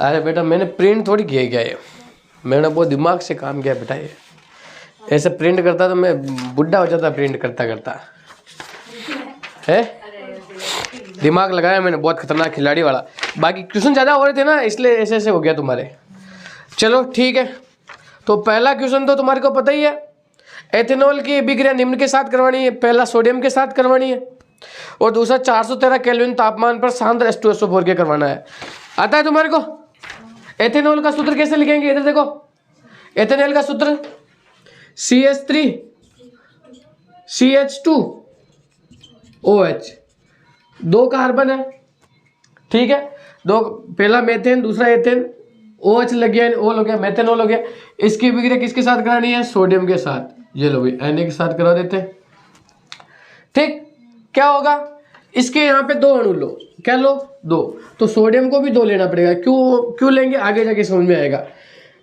अरे बेटा मैंने प्रिंट थोड़ी किया क्या ये, मैंने बहुत दिमाग से काम किया बेटा। ये ऐसे प्रिंट करता तो मैं बुढ़ा हो जाता प्रिंट करता करता है। दिमाग लगाया मैंने, बहुत खतरनाक खिलाड़ी वाला। बाकी क्वेश्चन ज़्यादा हो रहे थे ना, इसलिए ऐसे ऐसे हो गया तुम्हारे। चलो ठीक है, तो पहला क्वेश्चन तो तुम्हारे को पता ही है, एथेनॉल की अभिक्रिया निम्न के साथ करवानी है। पहला सोडियम के साथ करवानी है और दूसरा 413 केल्विन तापमान पर सांद्र H2SO4 के करवाना है। आता है तुम्हारे को? एथेनॉल का सूत्र कैसे लिखेंगे? इधर देखो, एथेनॉल का सूत्र CH3 CH2OH, 2 कार्बन है, ठीक है, 2, पहला मेथेन दूसरा एथेन, OH लग गया, O हो गया, मेथेनॉल हो गया। इसकी अभिक्रिया किसके साथ करानी है? सोडियम के साथ। ये लो भाई Na के साथ करा देते हैं। ठीक, क्या होगा? इसके यहाँ पे 2 अणु लो, क्या लो? 2। तो सोडियम को भी 2 लेना पड़ेगा। क्यों लेंगे आगे जाके समझ में आएगा।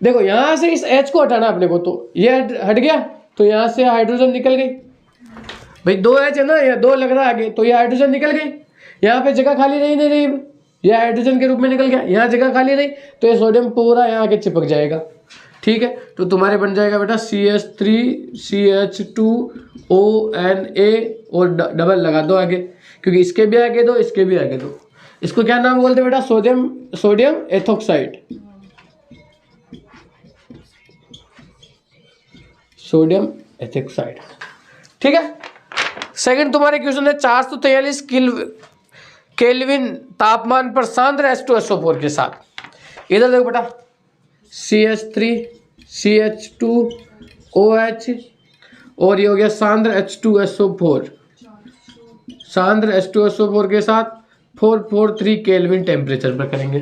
देखो यहाँ से इस H को हटाना अपने को, तो ये हट गया, तो यहाँ से हाइड्रोजन निकल गई भाई। 2H है ना, या 2 लग रहा है आगे, तो ये हाइड्रोजन निकल गई। यहाँ पे जगह खाली नहीं रही, यह हाइड्रोजन के रूप में निकल गया। यहाँ जगह खाली रही तो ये सोडियम पूरा यहाँ आके चिपक जाएगा। ठीक है, तो तुम्हारे बन जाएगा बेटा CH3 CH2ONA और डबल लगा दो आगे, क्योंकि इसके भी आगे दो, इसके भी आगे दो। इसको क्या नाम बोलते बेटा? Sodium ethoxide. सोडियम एथोक्साइड, ठीक है। सेकंड तुम्हारे क्वेश्चन है 443 केल्विन तापमान पर सांद्र H2SO4 के साथ। इधर देखो बेटा, CH3 CH2OH और ये हो गया सांद्र H2SO4। सांद्र H2SO4 के साथ 443 केल्विन टेम्परेचर पर करेंगे।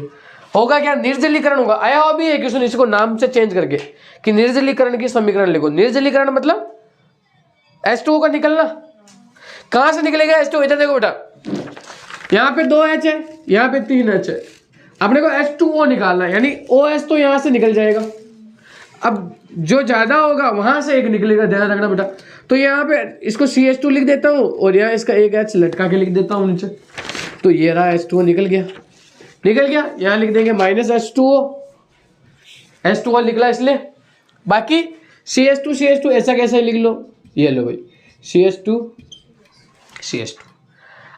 होगा क्या? निर्जलीकरण होगा। आया हो भी है क्वेश्चन, इसको नाम से चेंज करके कि निर्जलीकरण की समीकरण लिखो। निर्जलीकरण मतलब H2O का निकलना। कहां से निकलेगा H2O? इधर देखो बेटा, यहाँ पे 2H है, यहाँ पे 3H है, अपने को H2O निकालना है, यानी OH तो यहाँ से निकल जाएगा। अब जो ज्यादा होगा वहां से एक निकलेगा, ध्यान रखना बेटा। तो यहाँ पे इसको CH2 लिख देता हूँ और यहाँ इसका एक H लटका के लिख देता हूँ नीचे। तो ये रहा H2O निकल गया। यहाँ लिख देंगे -H2O निकला इसलिए। बाकी CH2 ऐसा कैसे लिख लो, ये लो भाई CH2।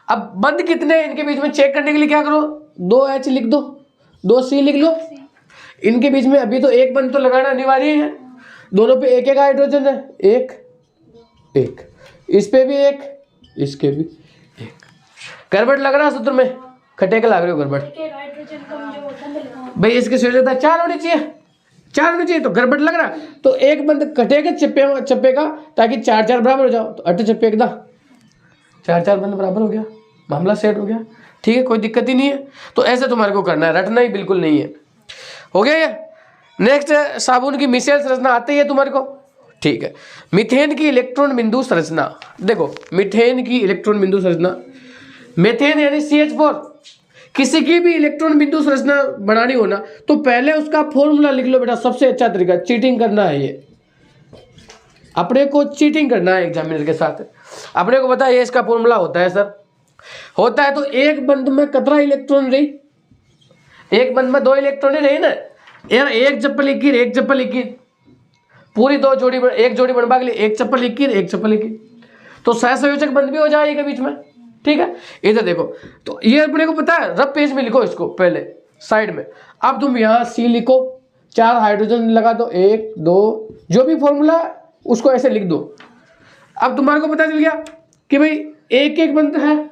अब बंद कितने हैं इनके बीच में चेक करने के लिए क्या करो, 2H लिख दो, 2C लिख लो। इनके बीच में अभी तो एक बंद तो लगाना अनिवार्य है। दोनों पे एक एक हाइड्रोजन है, एक, इस पे भी एक, इसके भी एक। गड़बड़ लग रहा है सूत्र में, खटे के लग रहे हो गड़बड़ भाई। इसके सोचता 4 होनी चाहिए, 4 होनी चाहिए, तो गड़बड़ लग रहा। तो एक बंद कटेगा चप्पेगा ताकि 4 बराबर हो जाओ। तो 8 चप्पे एक दा 4 बंद बराबर हो गया, मामला सेट हो गया। ठीक है, कोई दिक्कत ही नहीं है। तो ऐसे तुम्हारे को करना है, रटना ही बिल्कुल नहीं है। हो गया ये। नेक्स्ट साबुन की मिसेल संरचना आती है तुम्हारे को, ठीक है। मीथेन की इलेक्ट्रॉन बिंदु संरचना देखो, मीथेन की इलेक्ट्रॉन बिंदु संरचना, मीथेन यानी CH4। किसी की भी इलेक्ट्रॉन बिंदु संरचना बनानी हो ना, तो पहले उसका फॉर्मूला लिख लो बेटा। सबसे अच्छा तरीका, चीटिंग करना है, ये अपने को चीटिंग करना है एग्जामिनर के साथ। अपने को पता है ये इसका फॉर्मूला होता है सर, होता है तो एक बंद में कितना इलेक्ट्रॉन रही, एक बंद में 2 इलेक्ट्रॉन ही रही ना यार। एक चप्पल इक्कीर, एक चप्पल इक्कीर, पूरी 2 जोड़ी, एक जोड़ी बनवा के लिए एक चप्पल इक्कीर, एक चप्पल इक्कीर, तो सहसंयोजक बंद भी हो जाएगा बीच में। ठीक है, इधर देखो, तो ये अपने को पता है, रफ पेज में लिखो इसको पहले साइड में। अब तुम यहाँ C लिखो, 4 हाइड्रोजन लगा दो, 1 2, जो भी फॉर्मूला उसको ऐसे लिख दो। अब तुम्हारे को पता चल गया कि भाई एक एक बंद है,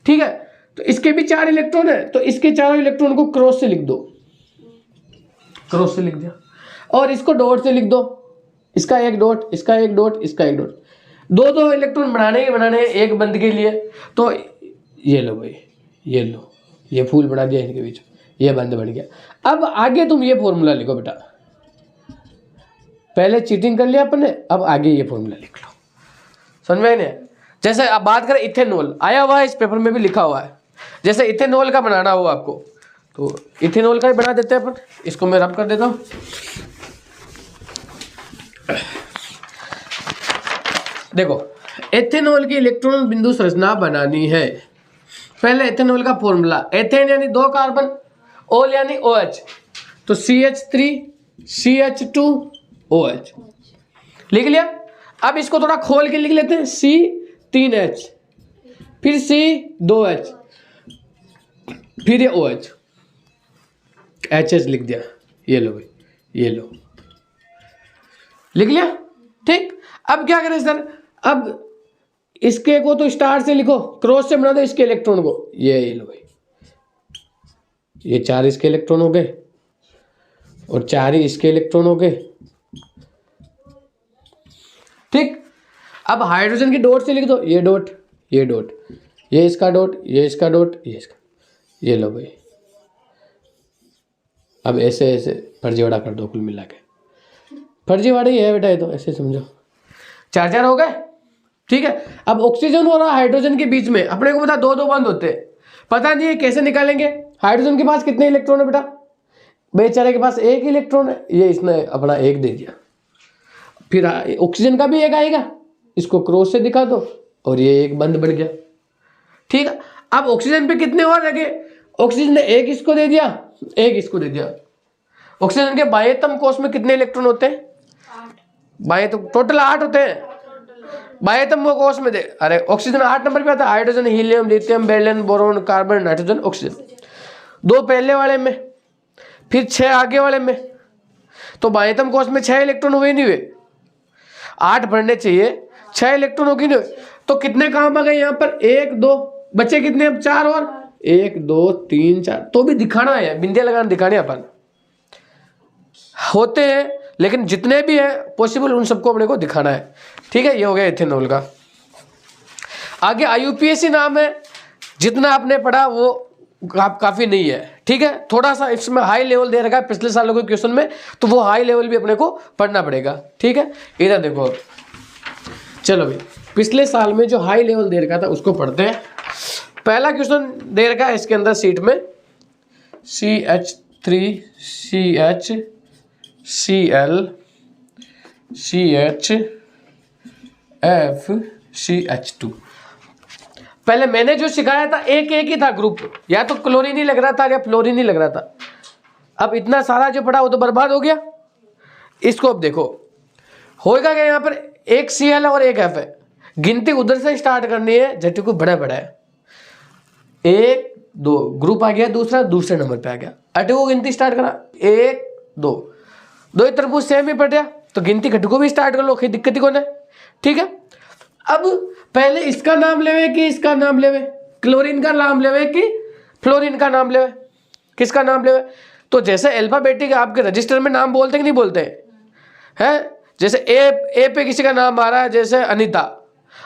ठीक है। तो इसके भी 4 इलेक्ट्रॉन है, तो इसके 4 इलेक्ट्रॉन को क्रॉस से लिख दो, क्रॉस से लिख दिया। और इसको डॉट से लिख दो, इसका एक डॉट, इसका एक डॉट, इसका एक डॉट। 2 इलेक्ट्रॉन बनाने हैं एक बंद के लिए। तो ये लो भाई, ये लो, ये फूल बना दिया इनके बीच, ये बंद बन गया। अब आगे तुम ये फॉर्मूला लिखो बेटा, पहले चीटिंग कर लिया अपन ने, अब आगे ये फॉर्मूला लिख लो। समझ में नहीं? जैसे आप बात करें इथेनॉल, आया हुआ है इस पेपर में भी लिखा हुआ है। जैसे इथेनॉल का बनाना हो आपको, तो इथेनॉल का ही बना देते हैं अपन। इसको मैं रब कर देता हूँ। देखो, इथेनॉल की इलेक्ट्रॉन बिंदु संरचना बनानी है, पहले एथेनॉल का फॉर्मूला, एथेन यानी 2 कार्बन, ओल यानी OH, तो CH3 CH2 OH लिख लिया। अब इसको थोड़ा खोल के लिख लेते हैं, C3H, फिर C2H, फिर ये OH, HH लिख दिया। ये लो भाई, ये लो, लिख लिया। ठीक, अब क्या करें सर, अब इसके को तो स्टार से लिखो, क्रॉस से बना दो इसके इलेक्ट्रॉन को। ये लो भाई, ये 4 इसके इलेक्ट्रॉन हो गए और 4 ही इसके इलेक्ट्रॉन हो गए। ठीक, अब हाइड्रोजन की डॉट से लिख दो, ये डॉट, ये डॉट, ये इसका डॉट, ये इसका डॉट, ये इसका, ये लो भाई। अब ऐसे ऐसे फर्जीवाड़ा कर दो, कुल मिला के फर्जीवाड़ा ही है बेटा, ये तो ऐसे समझो। 4 हो गए। ठीक है, अब ऑक्सीजन और हाइड्रोजन के बीच में अपने को पता 2-2 बंद होते हैं, पता नहीं है कैसे निकालेंगे। हाइड्रोजन के पास कितने इलेक्ट्रॉन है बेटा, बेचारे के पास 1 इलेक्ट्रॉन है, ये इसने अपना 1 दे दिया। फिर ऑक्सीजन का भी 1 आएगा, इसको क्रॉस से दिखा दो और ये 1 बंद बन गया। ठीक है, अब ऑक्सीजन पे कितने और लगे, ऑक्सीजन ने 1 इसको दे दिया, 1 इसको दे दिया। ऑक्सीजन के बाह्यतम कोश में कितने इलेक्ट्रॉन होते हैं, 8। बाह्यतम टोटल 8 होते हैं बाह्यतम कोश में दे। अरे ऑक्सीजन 8 नंबर पे आता है, hydrogen, helium, lithium, beryllium, boron, carbon, nitrogen, oxygen. 2 पहले वाले में, फिर 6 आगे वाले में, तो बाह्यतम कोश में 6 इलेक्ट्रॉन हुए नहीं हुए, 8 भरने चाहिए, 6 इलेक्ट्रॉन हो गए नहीं हुए, तो कितने काम आ गए यहाँ पर, 1 2 बचे कितने, अब 4 और 1 2 3 4, तो भी दिखाना है, बिंदिया लगाना दिखाने अपन होते हैं, लेकिन जितने भी है पॉसिबल उन सबको अपने को दिखाना है। ठीक है, ये हो गया इथेनॉल का। आगे IUPAC नाम है, जितना आपने पढ़ा वो काफी नहीं है। ठीक है, थोड़ा सा इसमें हाई लेवल दे रखा है पिछले सालों के क्वेश्चन में, तो वो हाई लेवल भी अपने को पढ़ना पड़ेगा। ठीक है, इधर देखो, चलो भाई पिछले साल में जो हाई लेवल दे रखा था उसको पढ़ते हैं। पहला क्वेश्चन दे रखा है इसके अंदर सीट में, CH3 CH Cl CH F CH2। पहले मैंने जो सिखाया था एक ही था ग्रुप, या तो क्लोरीन ही लग रहा था या फ्लोरीन ही लग रहा था। अब इतना सारा जो पढ़ा वो तो बर्बाद हो गया। इसको अब देखो होएगा क्या, यहाँ पर एक Cl और एक F है, गिनती उधर से स्टार्ट करनी है, जटी को बड़ा बड़ा है, 1 2 ग्रुप आ गया, दूसरा दूसरे नंबर पे आ गया, अटे को गिनती स्टार्ट करा, 1 2 2 ही तरफ सेम ही पड़ गया, तो गिनती घट को भी स्टार्ट कर लो, कोई दिक्कत ही कौन है। ठीक है, अब पहले इसका नाम लेवे कि इसका नाम लेवे, क्लोरीन का नाम लेवे कि फ्लोरीन का नाम लेवे, किसका नाम लेवे। तो जैसे अल्फाबेटिक आपके रजिस्टर में नाम बोलते कि नहीं बोलते हैं, जैसे ए पे किसी का नाम आ रहा है जैसे अनीता,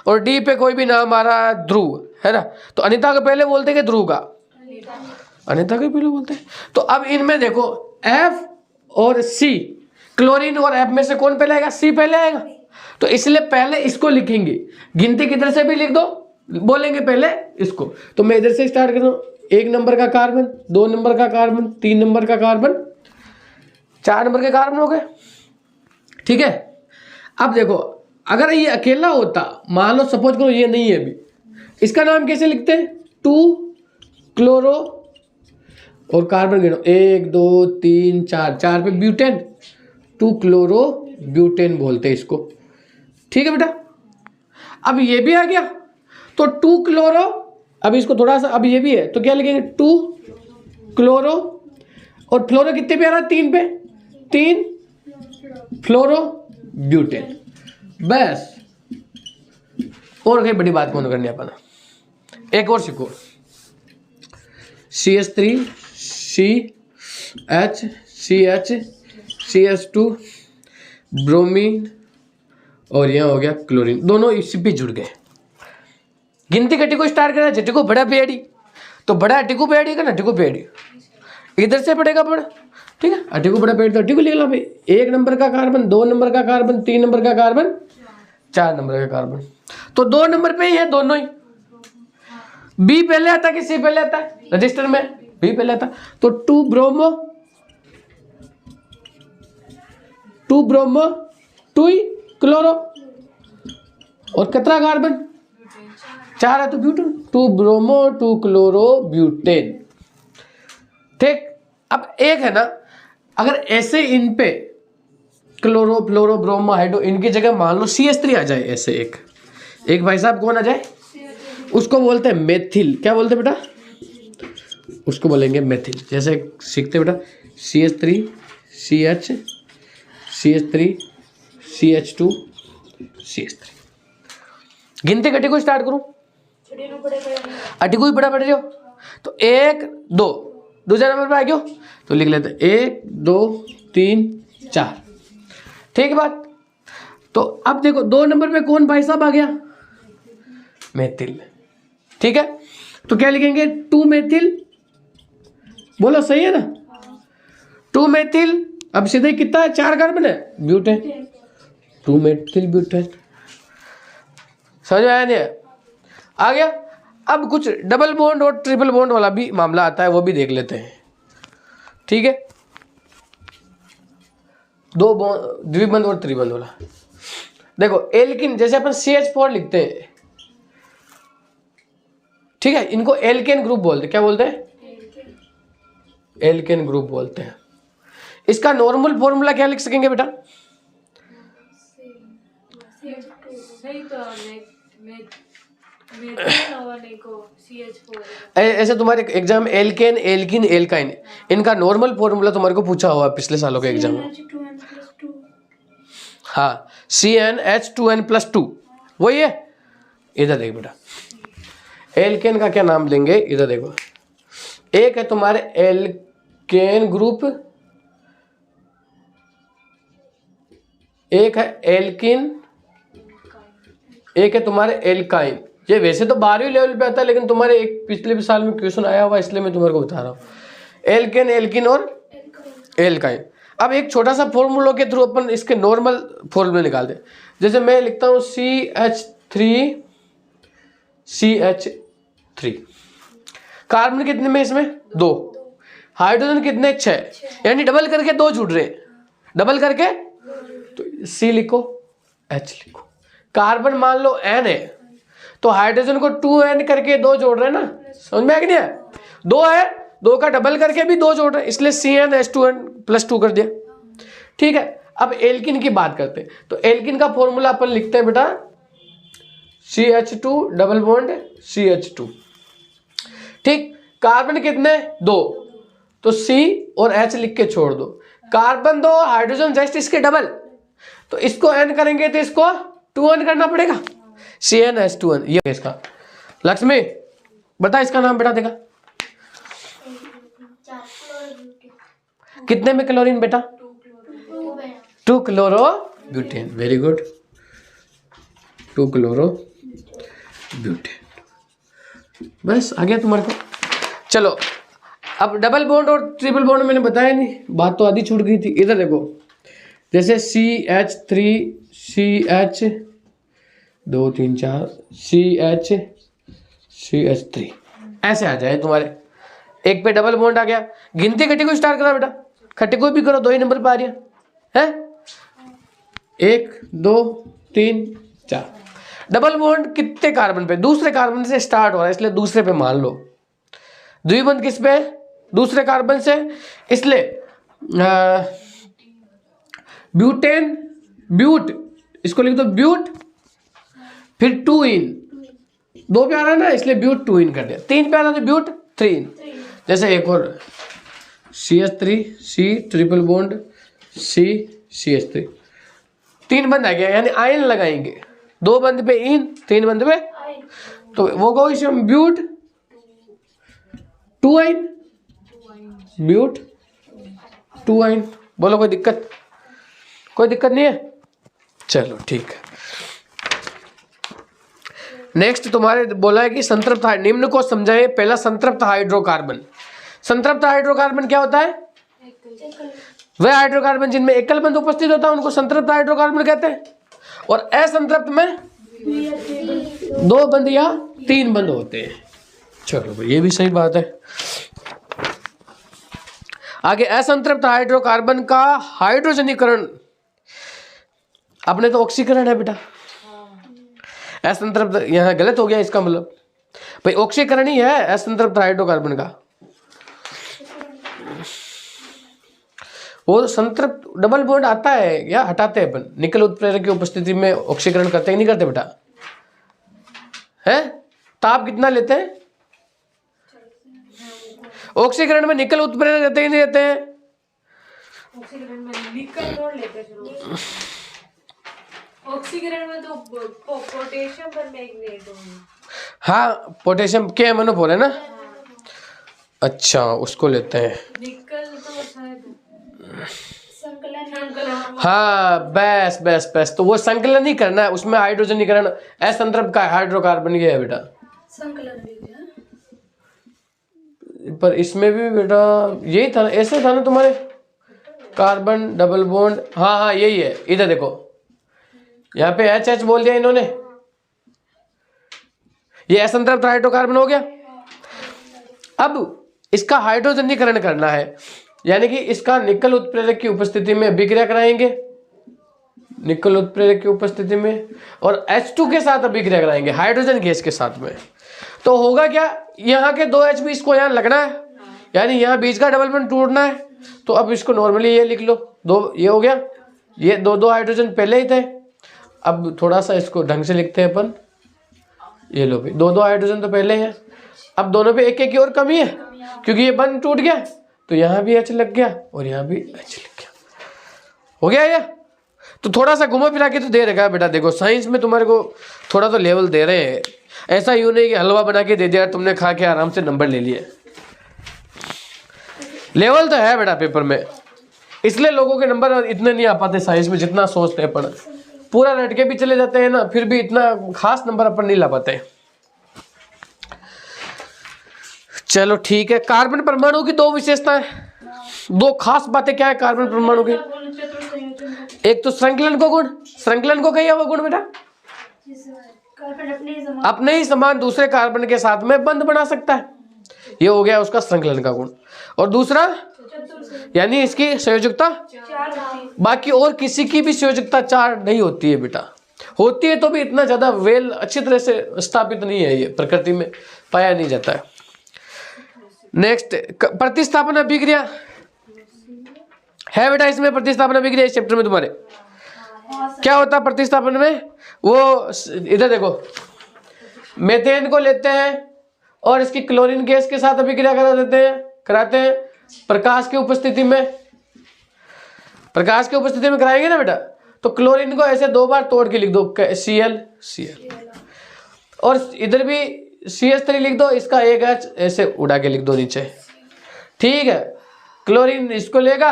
और डी पे कोई भी नाम आ रहा है ध्रुव, है ना, तो अनीता को पहले बोलते हैं कि ध्रुव का, अनीता को पहले बोलते हैं। तो अब इनमें देखो एफ और सी, क्लोरीन और एफ में से कौन पहले आएगा, सी पहले आएगा, तो इसलिए पहले इसको लिखेंगे, गिनती किधर से भी लिख दो, बोलेंगे पहले इसको। तो मैं इधर से स्टार्ट कर रहा हूँ, 1 नंबर का कार्बन, 2 नंबर का कार्बन, 3 नंबर का कार्बन, 4 नंबर के कार्बन हो गए। ठीक है, अब देखो अगर ये अकेला होता, मान लो सपोज करो ये नहीं है अभी, इसका नाम कैसे लिखते हैं, 2 क्लोरो और कार्बन गिनो, 1 2 3 4, 4 पे ब्यूटेन, 2 क्लोरो ब्यूटेन बोलते हैं इसको। ठीक है बेटा, अब ये भी आ गया, तो 2 क्लोरो, अब इसको थोड़ा सा, अब ये भी है तो क्या लिखेंगे, 2 क्लोरो और फ्लोरो कितने पे आ रहा है, 3 पे, 3 फ्लोरो ब्यूटेन, बस। और कहीं बड़ी बात कौन करनी अपन, एक और सीखो, CH3 CH CH CH2 bromine, और यहाँ हो गया क्लोरीन, दोनों इसी पे जुड़ गए। गिनती घटी को स्टार्ट करा, झटी को बड़ा पेड़ी, तो बड़ा अटी को पेड़ी का ना, को पेड़ी इधर से पड़ेगा बड़ा। ठीक है, अटी को बड़ा पेड़, तो अटी को लिख लो भाई, 1 नंबर का कार्बन, 2 नंबर का कार्बन, 3 नंबर का कार्बन, 4 नंबर का कार्बन, तो 2 नंबर पे ही है दोनों ही। बी पहले आता कि सी पहले आता है, रजिस्टर में बी पहले आता, तो 2 ब्रोमो 2 क्लोरो, और कितना कार्बन, 4 है तो ब्यूटेन, 2 ब्रोमो 2 क्लोरो ब्यूटेन। ठीक, अब एक है ना, अगर ऐसे इन पे क्लोरो फ्लोरो ब्रोमो हाइड्रो इनकी जगह मान लो CH3 आ जाए, ऐसे एक भाई साहब कौन आ जाए, उसको बोलते हैं मेथिल। क्या बोलते हैं बेटा? उसको बोलेंगे मेथिल। जैसे सीखते बेटा CH3 CH CH3 CH2 CH3। गिनती कटी को स्टार्ट करूं, अटी को ही बड़ा पड़ जाओ तो 1 2 दूसरे नंबर पे आ गयो तो लिख लेते 1 2 3 4। ठीक है बात। तो अब देखो 2 नंबर पे कौन भाई साहब आ गया? मेथिल। ठीक है, तो क्या लिखेंगे? 2 मेथिल। बोलो सही है ना? 2 मेथिल। अब सीधे कितना है? 4 कार्बन है, ब्यूटेन। 2 methyl butane. समझ में आया नहीं? आ गया। अब कुछ डबल बॉन्ड और ट्रिपल बॉन्ड वाला भी मामला आता है, वो भी देख लेते हैं। ठीक है, 2 द्विबंध और त्रिबंध वाला। देखो एल्किन, जैसे अपन CH4 लिखते हैं, ठीक है, इनको एल्केन ग्रुप बोलते हैं। क्या बोलते हैं? एल्केन ग्रुप बोलते हैं। इसका नॉर्मल फॉर्मूला क्या लिख सकेंगे बेटा? ऐसे तुम्हारे एग्जाम में एल्केन एल्किन एल्काइन, इनका नॉर्मल फॉर्मूला तुम्हारे को पूछा हुआ पिछले सालों के एग्जाम में। हाँ, CnH2n+2 वही है। इधर देख बेटा, एल्केन का क्या नाम लेंगे, इधर देखो। एक है तुम्हारे एल्केन ग्रुप, एक है एल्किन, एक है तुम्हारे एल्काइन। ये वैसे तो 12वीं लेवल पे आता है, लेकिन तुम्हारे एक पिछले साल में क्वेश्चन आया हुआ, इसलिए मैं तुम्हारे को बता रहा हूँ। एल्केन एल्किन और एल्काइन। अब एक छोटा सा फॉर्मूला के थ्रू अपन इसके नॉर्मल फॉर्मूले निकाल दे। जैसे मैं लिखता हूँ CH3 कार्बन कितने में इसमें? 2। हाइड्रोजन कितने? 6, यानी डबल करके 2 जुड़ रहे हैं। डबल करके तो C लिखो, H लिखो। कार्बन मान लो N है, तो हाइड्रोजन को 2N करके 2 जोड़ रहे हैं ना। समझ में आ गया? 2 है, 2 का डबल करके भी 2 जोड़ रहे हैं, इसलिए CnH2n+2 कर दिया। ठीक है, अब एल्किन की बात करते हैं। तो एल्किन का फॉर्मूला अपन लिखते हैं बेटा CH2 डबल बॉन्ड CH2। ठीक, कार्बन कितने? 2, तो C और H लिख के छोड़ दो। कार्बन 2, हाइड्रोजन जस्ट इसके डबल, तो इसको N करेंगे तो इसको 2N करना पड़ेगा। CnH2n। ये इसका लक्ष्मी बता इसका नाम बेटा। देखा कितने में क्लोरीन बेटा? 2 chloro butane. Very good, 2 chloro butane. बस आ गया तुम्हारे को। चलो अब डबल बॉन्ड और ट्रिपल बॉन्ड मैंने बताया नहीं, बात तो आधी छूट गई थी। इधर देखो, जैसे CH3 CH 2 3 4 CH3 ऐसे आ जाए तुम्हारे। एक पे डबल बॉन्ड आ गया। गिनती खट्टी को स्टार्ट करा बेटा, खट्टी को भी करो, 2 ही नंबर पे आ रही है। 1 2 3 4। डबल बॉन्ड कितने कार्बन पे? दूसरे कार्बन से स्टार्ट हो रहा है, इसलिए दूसरे पे मान लो। द्विबंध किस पे? दूसरे कार्बन से, इसलिए ब्यूटेन ब्यूट, इसको लिख दो ब्यूट, फिर 2 इन। 2 पे आ रहा है ना, इसलिए ब्यूट 2 इन कर दिया। 3 पे आ रहा है तो ब्यूट 3 इन। जैसे एक और CH3 C triple bond C CH3, 3 बंद आ गया, यानी आयन लगाएंगे। 2 बंद पे इन, 3 बंद पे, तो वो कहो इसे ब्यूट 2 आइन, ब्यूट 2 आइन। बोलो कोई दिक्कत? कोई दिक्कत नहीं है? चलो ठीक है। नेक्स्ट तुम्हारे बोला है कि संतृप्त, निम्न को समझाए। पहला संतृप्त हाइड्रोकार्बन। संतृप्त हाइड्रोकार्बन क्या होता है? वह हाइड्रोकार्बन जिनमें एकल बंध उपस्थित होता है उनको संतृप्त हाइड्रोकार्बन कहते हैं, और असंतृप्त में 2 बंध या 3 बंध होते हैं। चलो भाई ये भी सही बात है। आगे, असंतृप्त हाइड्रोकार्बन का हाइड्रोजनीकरण, अपने तो ऑक्सीकरण है बेटा। असंतृप्त यहाँ गलत हो गया, इसका मतलब भाई ऑक्सीकरण ही है असंतृप्त हाइड्रोकार्बन का। वो संतृप्त डबल बॉन्ड आता है या हटाते हैं अपन? निकल उत्प्रेरक की उपस्थिति में ऑक्सीकरण करते हैं नहीं करते बेटा? है ताप कितना लेते हैं? ऑक्सीकरण में निकल उत्प्रेरक रहते हैं नहीं रहते हैं? ऑक्सीकरण में निकल तोड़ लेते हैं। ऑक्सीकरण में तो पोटेशियम पर मैग्नेट होगा। हाँ पोटेशियम के मोनोपोल है ना। अच्छा उसको लेते हैं। निकल तो शायद संकलन। हाँ बस बस बस, तो वो संकलन ही करना है, उसमें हाइड्रोजनीकरण असंतृप्त का हाइड्रोकार्बन ये है बेटा। संकलन भी है पर इसमें भी बेटा यही था ना, ऐसे था ना तुम्हारे कार्बन डबल बॉन्ड। हाँ हाँ यही है, इधर देखो यहाँ पे एच एच बोल दिया इन्होंने, ये असंतृप्त हाइड्रोकार्बन हो गया। अब इसका हाइड्रोजनीकरण करना है, यानी कि इसका निकल उत्प्रेरक की उपस्थिति में अभिक्रिया कराएंगे, निकल उत्प्रेरक की उपस्थिति में, और H2 के साथ अभिक्रिया कराएंगे हाइड्रोजन गैस के साथ में। तो होगा क्या, यहाँ के 2 H इसको यहाँ लगना है, यानी यहाँ बीच का डबल बॉन्ड टूटना है। तो अब इसको नॉर्मली ये लिख लो, 2 ये हो गया, ये 2 हाइड्रोजन पहले ही थे। अब थोड़ा सा इसको ढंग से लिखते हैं अपन, ये लो भी 2 हाइड्रोजन तो पहले हैं, अब दोनों पे एक एक की और कमी है क्योंकि ये बंद टूट गया, तो यहाँ भी H लग गया और यहाँ भी H लग गया, हो गया ये। तो थोड़ा सा घुमा फिरा के तो दे रखा है बेटा, देखो साइंस में तुम्हारे को थोड़ा तो लेवल दे रहे हैं, ऐसा यूं नहीं कि हलवा बना के दे दिया तुमने खा के आराम से नंबर ले लिए। लेवल तो है बेटा पेपर में, इसलिए लोगों के नंबर इतने नहीं आ पाते साइंस में जितना सोचते हैं अपन। पूरा रट के भी चले जाते हैं ना, फिर भी इतना खास नंबर अपन नहीं ला पाते। चलो ठीक है, कार्बन परमाणु की 2 विशेषताएं, 2 खास बातें क्या है कार्बन परमाणु की? एक तो श्रृंखलन को गुण, श्रृंखलन को कहिए वो गुण बेटा, अपने ही समान दूसरे कार्बन के साथ में बंध बना सकता है, ये हो गया उसका श्रृंखलन का गुण। और दूसरा यानी इसकी संयोजकता, बाकी और किसी की भी संयोजकता 4 नहीं होती है बेटा, होती है तो भी इतना ज्यादा वेल अच्छी तरह से स्थापित नहीं है, ये प्रकृति में पाया नहीं जाता है। नेक्स्ट प्रतिस्थापन अभिक्रिया है बेटा, इसमें प्रतिस्थापन अभिक्रिया इस चैप्टर में तुम्हारे क्या होता है प्रतिस्थापन में? वो इधर देखो, मेथेन को लेते हैं और इसकी क्लोरीन गैस के साथ अभिक्रिया कराते हैं प्रकाश की उपस्थिति में, प्रकाश की उपस्थिति में कराएंगे ना बेटा। तो क्लोरीन को ऐसे 2 बार तोड़ के लिख दो Cl, और इधर भी CH3 लिख दो, इसका एक H ऐसे उड़ा के लिख दो नीचे, ठीक है। क्लोरीन इसको लेगा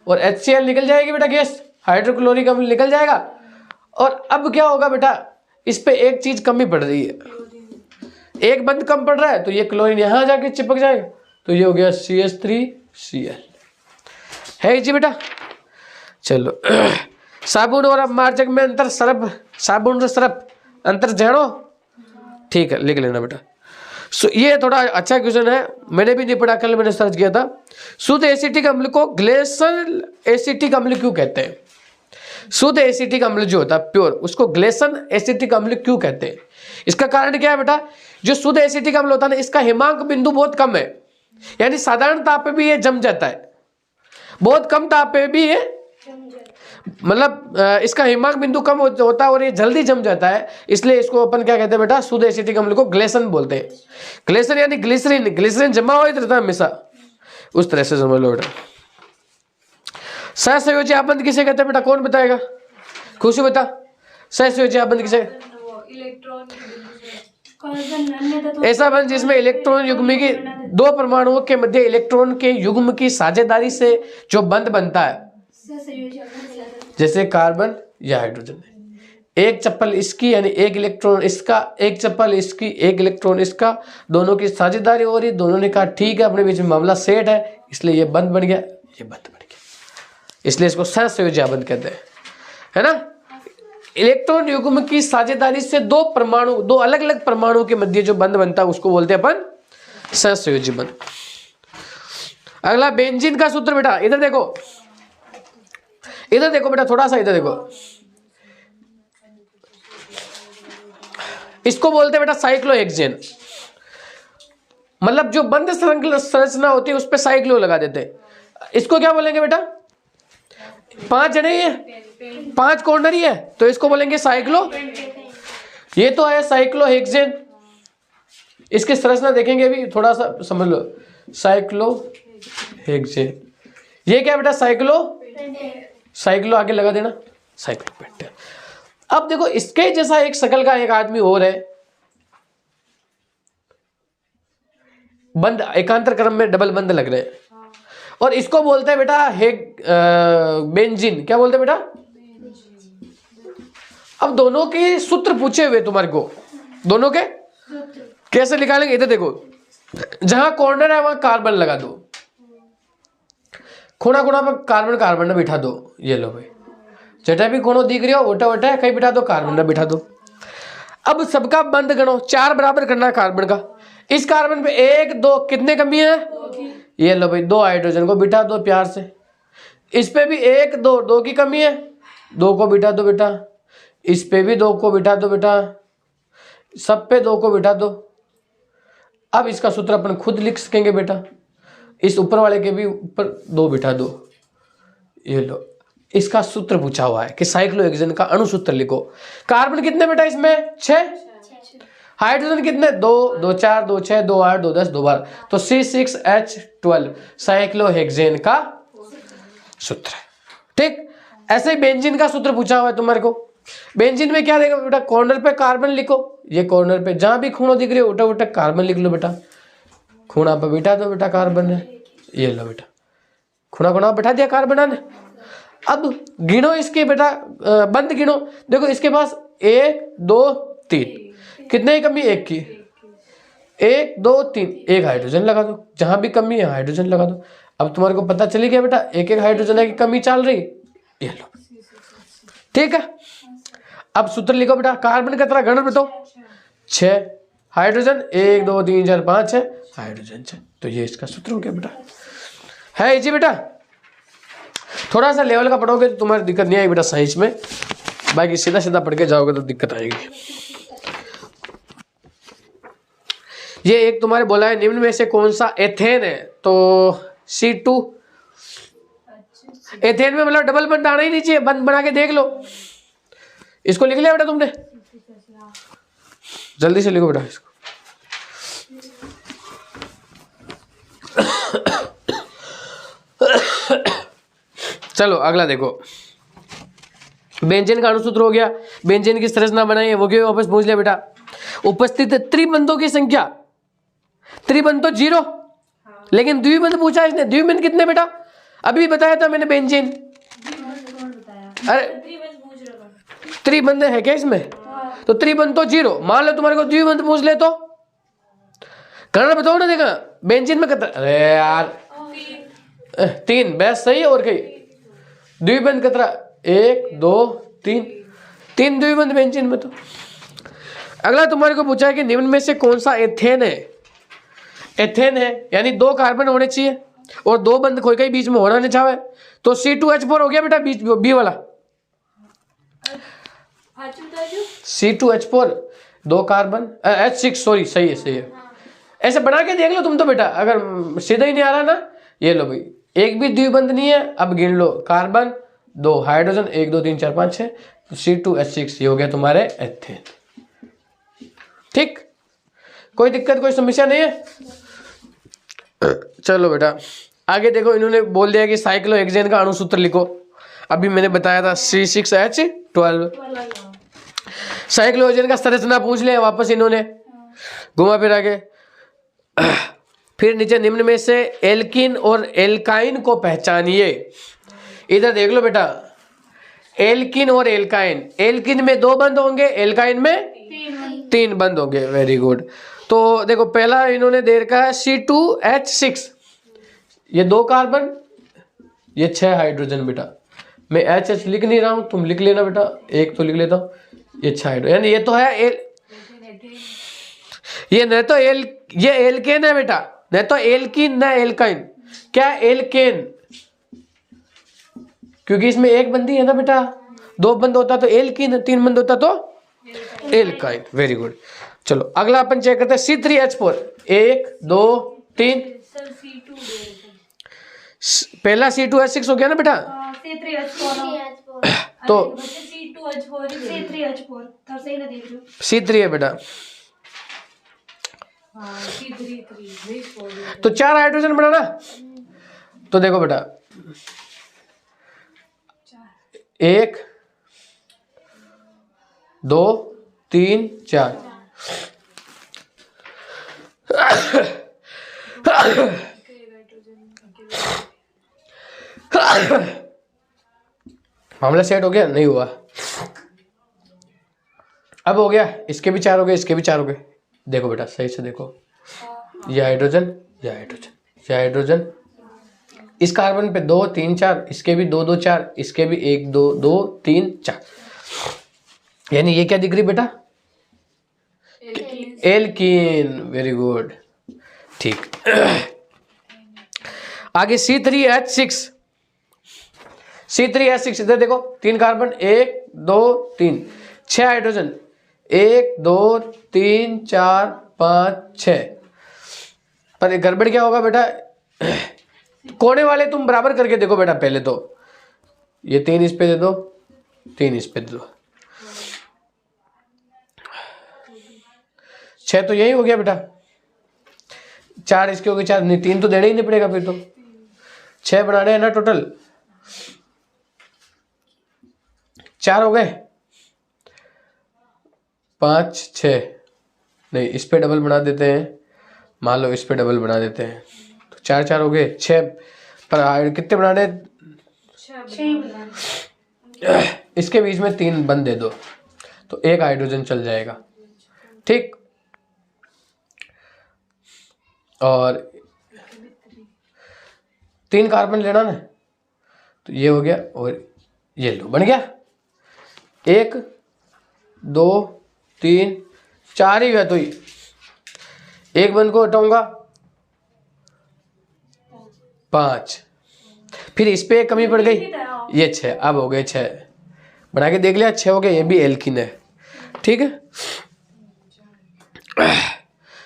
और HCl निकल जाएगी बेटा गैस, हाइड्रोक्लोरिक अम्ल निकल जाएगा। और अब क्या होगा बेटा, इस पे एक चीज कमी पड़ रही है, एक बंद कम पड़ रहा है, तो ये क्लोरीन यहां जाके चिपक जाएगा, तो ये हो गया CH3Cl है जी बेटा। चलो साबुन और अपमार्जक में अंतर, सरफ साबुन और सरफ अंतर जानो, ठीक है लिख लेना बेटा। ये थोड़ा अच्छा क्वेश्चन है, मैंने भी नहीं पढ़ा, कल मैंने सर्च किया था। शुद्ध एसिटिक अम्ल को ग्लेसन एसिटिक अम्ल क्यों कहते हैं? शुद्ध एसिटिक अम्ल जो होता है प्योर, उसको ग्लेसन एसिटिक अम्ल क्यों कहते हैं? इसका कारण क्या है बेटा, जो शुद्ध एसिटिक अम्ल होता है ना, इसका हिमांक बिंदु बहुत कम है, यानी साधारण ताप पे भी ये जम जाता है, बहुत कम ताप पे भी ये मतलब इसका हिमांक बिंदु कम होता है और ये जल्दी जम जाता है, इसलिए इसको अपन क्या कहते हैं बेटा, शुद्ध एसिटिक अम्ल को ग्लेसन बोलते हैं। ग्लेसन यानी ग्लिसरीन, ग्लिसरीन जमा हो रहता है हमेशा, उस तरह से समझ लो बेटा। सहसंयोजी आबंध किसे कहते हैं बेटा, कौन बताएगा? खुशी बता, सहसंयोजी आबंध किसे? ऐसा बंध जिसमें इलेक्ट्रॉन युग्म की 2 परमाणुओं के मध्य इलेक्ट्रॉन के युग्म की साझेदारी से जो बंध बनता है, जैसे कार्बन या हाइड्रोजन, एक चप्पल इसकी यानी एक इलेक्ट्रॉन इसका, एक चप्पल इसकी एक इलेक्ट्रॉन इसका, दोनों की साझेदारी हो रही, दोनों ने कहा ठीक है अपने बीच में मामला सेट है, इसलिए ये बंध बन गया, ये बंध बन गया, इसलिए इसको सहसंयोजी आबंध कहते हैं, है ना। इलेक्ट्रॉन युग्म की साझेदारी से 2 परमाणु, 2 अलग अलग परमाणु के मध्य जो बंध बनता है उसको बोलते हैं अपन सहसंयोजी बंध। अगला बेंजीन का सूत्र बेटा, इधर देखो, इधर देखो बेटा, थोड़ा सा इधर देखो, इसको बोलते हैं बेटा साइक्लोहेक्सेन। मतलब जो बंद संरचना होती है उस पर साइक्लो लगा देते हैं। इसको क्या बोलेंगे बेटा? 5 जने ही है, 5 कॉर्नर ही है, तो इसको बोलेंगे साइक्लो। ये तो है साइक्लोहेक्सेन। इसकी संरचना देखेंगे भी, थोड़ा सा समझ लो। साइक्लोहेक्सेन, ये क्या बेटा? साइक्लो आगे लगा देना, साइक्लोपेंटेन। अब देखो इसके जैसा एक शकल का एक आदमी और है, बंद एकांतर क्रम में डबल बंद लग रहे हैं, और इसको बोलते हैं बेटा बेंजीन। क्या बोलते हैं बेटा? अब दोनों के सूत्र पूछे हुए तुम्हारे को, दोनों के कैसे निकालेंगे? इधर देखो, जहां कॉर्नर है वहां कार्बन लगा दो, खूणा खूणा पर कार्बन कार्बन न बिठा दो। ये लो भाई, जटा भी खूणो दिख रही हो ओटा ओटा कहीं बिठा दो, कार्बन न बिठा दो। अब सबका बंद गणो, 4 बराबर करना कार्बन का। इस कार्बन पे 1 2 कितने कमी है? ये लो भाई, 2 हाइड्रोजन को बिठा दो प्यार से। इस पे भी 1 2 2 की कमी है, 2 को बिठा दो बेटा। इस पे भी 2 को बिठा दो बेटा, सब पे 2 को बिठा दो। अब इसका सूत्र अपन खुद लिख सकेंगे बेटा। इस ऊपर वाले के भी ऊपर 2 बिठा दो। ये लो, इसका सूत्र पूछा हुआ है कि साइक्लोहेक्सेन का अणुसूत्र लिखो। कार्बन कितने बेटा इसमें? 6। हाइड्रोजन कितने? 2 2 4 2 6 2 8 2 10 2 12, तो C6H12 साइक्लोहेक्सेन का सूत्र है। ठीक, ऐसे ही बेंजीन का सूत्र पूछा हुआ है तुम्हारे को। बेंजीन में क्या देगा बेटा? कॉर्नर पे कार्बन लिखो, ये कॉर्नर पे जहां भी खूणा दिख रही है उल्टा उल्टा कार्बन लिख लो बेटा। खूणा पे बिठा दो बेटा कार्बन है, ये लो बेटा, खूणा खूणा बिठा दिया कार्बन ने। अब गिनो इसके बेटा, बंद गिनो। देखो इसके पास 1 2 3, कितने की कमी? 1 की। 1 2 3, 1 हाइड्रोजन लगा दो, जहां भी कमी है हाइड्रोजन लगा दो। अब तुम्हारे को पता चली गया बेटा, 1 हाइड्रोजन की कमी चल रही, ये लो। ठीक है, अब सूत्र लिखो बेटा। कार्बन का तरह घन बताओ, 6 हाइड्रोजन, 1 2 3 4 5 6 हाइड्रोजन 6, तो ये इसका सूत्र हो गया बेटा। है जी बेटा, थोड़ा सा लेवल का पढ़ोगे तो तुम्हारी दिक्कत नहीं आएगी बेटा साइंस में, बाकी सीधा सीधा पढ़ के जाओगे तो दिक्कत आएगी। ये एक तुम्हारे बोला है निम्न में से कौन सा एथेन है, तो C2। एथेन में मतलब डबल बंद आना ही नहीं चाहिए, बंद बना के देख लो। इसको लिख लिया बेटा तुमने? जल्दी से लिखो बेटा इसको। चलो अगला देखो, बेंजीन का अणुसूत्र हो गया, बेंजीन की संरचना बनाई है वो क्यों वापस पूछ लिया बेटा। उपस्थित त्रिबंधों की संख्या, त्रिबंध तो 0, लेकिन द्विबंध पूछा इसने। द्विबंध कितने बेटा? अभी बताया था मैंने बेंजीन। अरे त्रिबंध है क्या इसमें? तो त्रिबंध तो 0। मान लो तुम्हारे को द्विबंध पूछ ले तो करना बताओ ना। देखा बेंजीन में कितना? अरे यार 3 बेस्ट सही है। और कहीं द्विबंध कितना? 1 2 3, 3 द्विबंध बेंजीन में। तो अगला तुम्हारे को पूछा है कि निम्न में से कौन सा एथेन है। एथेन है यानी 2 कार्बन होने चाहिए और 2 बंद कोई कहीं बीच में होना नहीं चाहे, तो C2H4 हो गया बेटा, बीच बी वाला। C2H4 2 कार्बन, H6 सॉरी, सही है सही है। ऐसे बना के देख लो तुम तो बेटा, अगर सीधा ही नहीं आ रहा ना। ये लो भाई, एक भी द्विबंध नहीं है। अब गिन लो, कार्बन 2 हाइड्रोजन 1 2 3 4 5 6, तो C2H6 ये हो गया तुम्हारे एथेन। ठीक, कोई दिक्कत कोई समस्या नहीं है। चलो बेटा आगे देखो, इन्होंने बोल दिया कि साइक्लोहेक्सेन का अणुसूत्र लिखो। अभी मैंने बताया था C6H12। साइक्लोहेक्सेन का संरचना पूछ लिया वापस इन्होंने घुमा फिरा के। फिर नीचे निम्न में से एल्किन और एल्काइन को पहचानिए। इधर देख लो बेटा, एल्किन और एल्काइन, एल्किन में 2 बंद होंगे, एल्काइन में 3 बंद होंगे। Very good. तो देखो पहला इन्होंने दे रखा है C2H6, ये 2 कार्बन, ये 6 हाइड्रोजन बेटा। मैं H लिख नहीं रहा हूं, तुम लिख लेना बेटा, एक तो लिख लेता हूं। ये 6 हाइड्रोजन, यानी ये तो है ये न तो ये एल्केन है बेटा, न तो एल्किन न एल्काइन। क्या एल्केन? क्योंकि इसमें 1 बंदी है ना बेटा, 2 बंद होता तो एल्किन, 3 बंद होता तो एल्काइन। Very good. चलो अगला अपन चेक करते हैं C3H4। 1 2 3, सर C2 दे रहे थे। पहला C2H6 हो गया ना बेटा, C3H4 तो C2H4 C3H4 तर सही ना देख रहे हो C3 है बेटा। हाँ C3 तो 4 हाइड्रोजन बनाना। तो देखो बेटा 1 2 3 4, मामला सेट हो गया? नहीं हुआ। अब हो गया, इसके भी 4 हो गए, इसके भी 4 हो गए। देखो बेटा सही से देखो, ये हाइड्रोजन, ये हाइड्रोजन, ये हाइड्रोजन, इस कार्बन पे 2 3 4, इसके भी 2 2 4, इसके भी 1 2 2 3 4, यानी ये क्या दिख रही बेटा? एल्कीन। वेरी गुड, ठीक। आगे C3H6, C3H6 इधर देखो, 3 कार्बन, 1 2 3, 6 हाइड्रोजन, 1 2 3 4 5 6। पर एक गड़बड़ क्या होगा बेटा, कोने वाले तुम बराबर करके देखो बेटा। पहले तो ये 3 इस पे दे दो, 3 इस पे दे दो, 6 तो यही हो गया बेटा, 4 इसके हो गए, 4 नहीं, 3 तो देना ही नहीं पड़ेगा फिर तो, 6 बनाने हैं ना टोटल, 4 हो गए, 5 6, नहीं इस पे डबल बना देते हैं, मान लो इस पे डबल बना देते हैं, तो 4 4 हो गए, 6 पर कितने बनाने? 6 इसके बीच में 3 बंद दे दो, तो 1 हाइड्रोजन चल जाएगा, ठीक। और 3 कार्बन लेना ना, तो ये हो गया, और ये लो बन गया, 1 2 3 4 ही है, तो एक बंद को हटाऊंगा 5, फिर इस पे एक कमी पड़ गई, ये 6, अब हो गए 6, बना के देख लिया, 6 हो गए, ये भी एल्कीन है, ठीक है।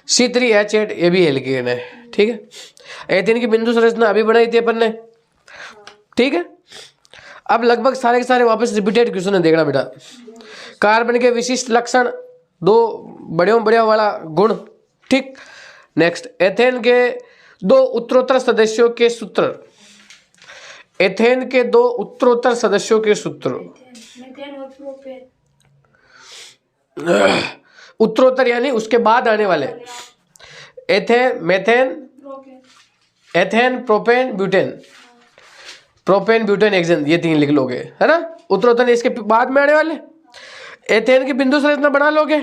C3H8 ये भी एल्कीन है, ठीक है। एथेन की बिंदु संरचना अभी बनाई थी अपन ने, ठीक है। अब लगभग सारे के सारे वापस रिपीटेड क्वेश्चन है, देखना बेटा। कार्बन के विशिष्ट लक्षण, 2 बढ़िया वाला गुण, ठीक। नेक्स्ट, एथेन के 2 उत्तरोत्तर सदस्यों के सूत्र, एथेन के 2 उत्तरोत्तर सदस्यों के सूत्र, मेथेन और प्रोपेन उत्तरोत्तर यानी उसके बाद आने वाले, ethane methane, ethane propane butane, propane butane hexane, ये 3 लिख लोगे, है ना। उत्तरोत्तर इसके बाद में आने वाले, एथेन की बिंदु संरचना बना लोगे,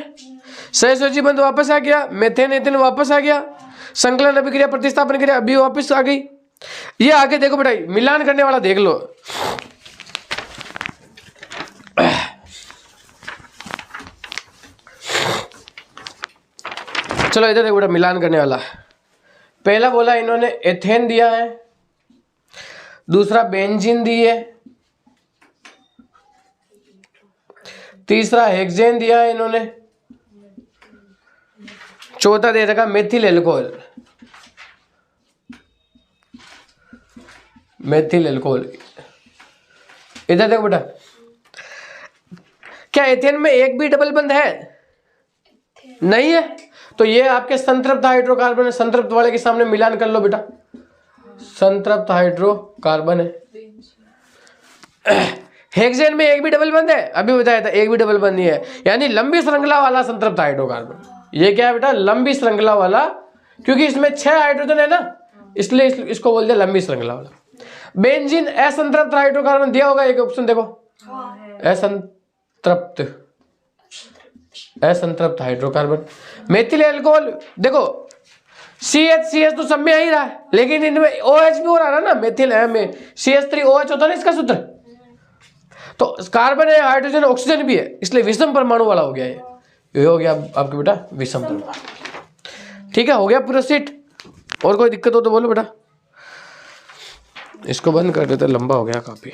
सहसंयोजी बंध वापस आ गया, मेथेन एथेन वापस आ गया, संकलन अभिक्रिया प्रतिस्थापन क्रिया अभी वापस आ गई। ये आगे देखो बेटा, मिलान करने वाला देख लो, चलो इधर देखो बेटा, मिलान करने वाला। पहला बोला इन्होंने एथेन दिया है, दूसरा बेंजीन दी है, तीसरा हेक्सेन दिया है इन्होंने, चौथा दे रखा मेथिल एल्कोहल, मेथिल एल्कोहल। इधर देखो बेटा, क्या एथेन में एक भी डबल बंद है? नहीं है, तो ये आपके संतृप्त हाइड्रोकार्बन है, संतृप्त वाले के सामने मिलान कर लो बेटा, संतृप्त हाइड्रोकार्बन है। हेक्सेन में एक भी डबल बंद है, अभी बताया था एक भी डबल बंद नहीं है, यानी लंबी श्रृंखला वाला संतृप्त हाइड्रोकार्बन। ये क्या है बेटा? लंबी श्रृंखला वाला, क्योंकि इसमें 6 हाइड्रोजन है ना, इसलिए इसको बोलते हैं लंबी श्रृंखला वाला। बेंजीन असंतृप्त हाइड्रोकार्बन दिया होगा, एक ऑप्शन देखो, असंतृप्त, असंतृप्त हाइड्रोकार्बन। मेथिल एल्कोहल देखो, CH तो सब में आ ही रहा है, लेकिन इनमें OH भी हो रहा है ना, मेथिल है में CH3OH होता है ना इसका सूत्र, तो कार्बन है, हाइड्रोजन, ऑक्सीजन भी है, इसलिए विषम परमाणु वाला हो गया ये हो गया आपके बेटा विषम परमाणु। ठीक है, हो गया पूरा सेट। और कोई दिक्कत हो तो बोलो बेटा, इसको बंद कर देते, लंबा हो गया काफी।